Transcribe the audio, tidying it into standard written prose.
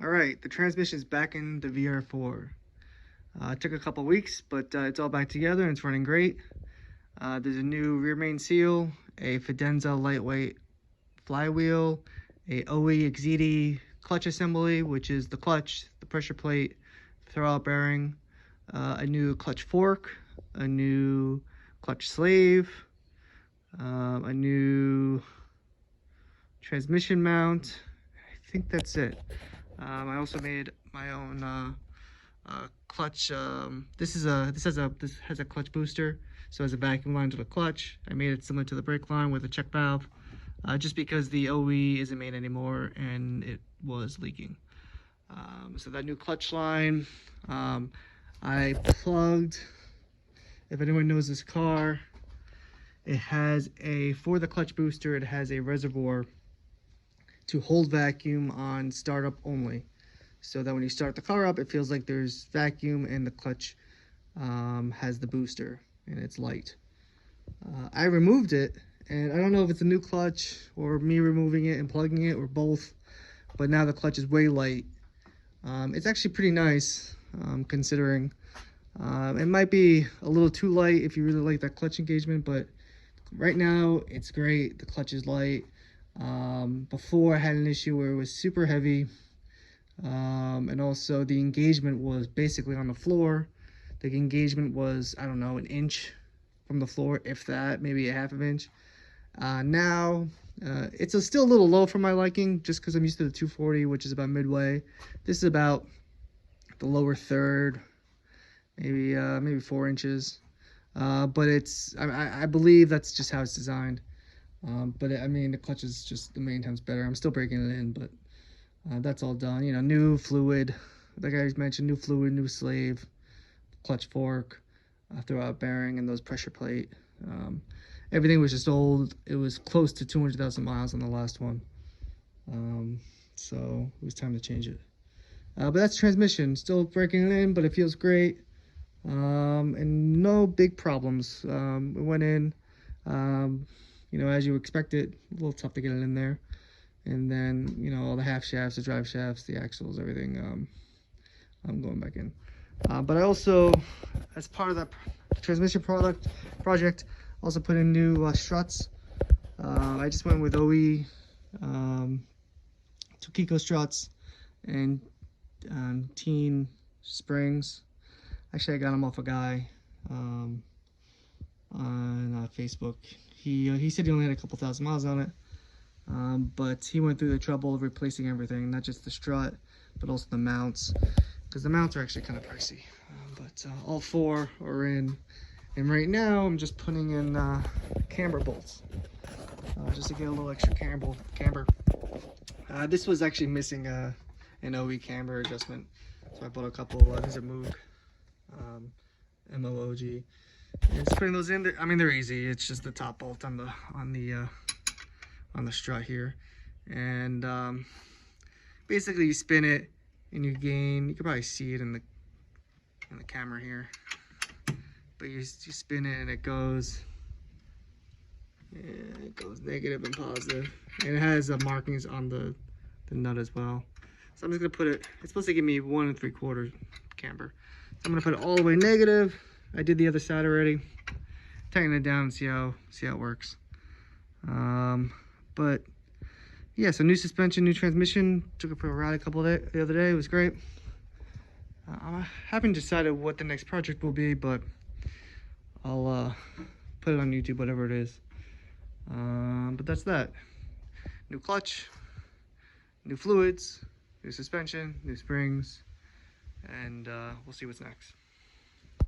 All right, the transmission is back in the VR4. It took a couple weeks, but it's all back together and it's running great. There's a new rear main seal, a Fidenza lightweight flywheel, a OE Exedi clutch assembly, which is the clutch, the pressure plate, throwout bearing, a new clutch fork, a new clutch slave, a new transmission mount. I think that's it. I also made my own clutch. This has a clutch booster, so it has a vacuum line to the clutch. I made it similar to the brake line with a check valve, just because the OE isn't made anymore and it was leaking. So that new clutch line, I plugged. If anyone knows this car, it has for the clutch booster, it has a reservoir to hold vacuum on startup only, so that when you start the car up, it feels like there's vacuum and the clutch has the booster and it's light. I removed it, and I don't know if it's a new clutch or me removing it and plugging it or both, but now the clutch is way light. It's actually pretty nice, considering. It might be a little too light if you really like that clutch engagement, but right now it's great. The clutch is light. Before I had an issue where it was super heavy, and also the engagement was basically on the floor. The engagement was, I don't know, an inch from the floor, if that, maybe a half of an inch. Now it's still a little low for my liking, just because I'm used to the 240, which is about midway. This is about the lower third, maybe 4 inches. But I believe that's just how it's designed. But I mean, the clutch is just the main times better. I'm still breaking it in, but that's all done. You know, new fluid, like I mentioned, new fluid, new slave, clutch fork, throwout bearing, and those pressure plate. Everything was just old. It was close to 200,000 miles on the last one. So it was time to change it. But that's transmission. Still breaking it in, but it feels great. And no big problems. It went in, you know, as you expect it. A little tough to get it in there. And then, you know, all the half shafts, the drive shafts, the axles, everything, I'm going back in. But I also, as part of that transmission project, also put in new struts. I just went with OE Tokiko struts and teen springs. Actually, I got them off a guy on Facebook. He said he only had a couple thousand miles on it, but he went through the trouble of replacing everything, not just the strut, but also the mounts, because the mounts are actually kind of pricey. But all four are in, and right now I'm just putting in camber bolts, just to get a little extra camber. This was actually missing an OE camber adjustment, so I bought a couple. These are Moog. MOOG, and just putting those in there. I mean, they're easy. It's just the top bolt on the strut here, and basically you spin it and you gain. You can probably see it in the camera here, but you spin it and it goes negative and positive, and it has markings on the nut as well. So I'm just gonna put it. It's supposed to give me 1 3/4 camber. I'm gonna put it all the way negative. I did the other side already. Tighten it down and see how it works. But yeah, so new suspension, new transmission. Took it for a ride a couple of the other day. It was great. I haven't decided what the next project will be, but I'll put it on YouTube, whatever it is. But that's that. New clutch, new fluids, new suspension, new springs, and we'll see what's next.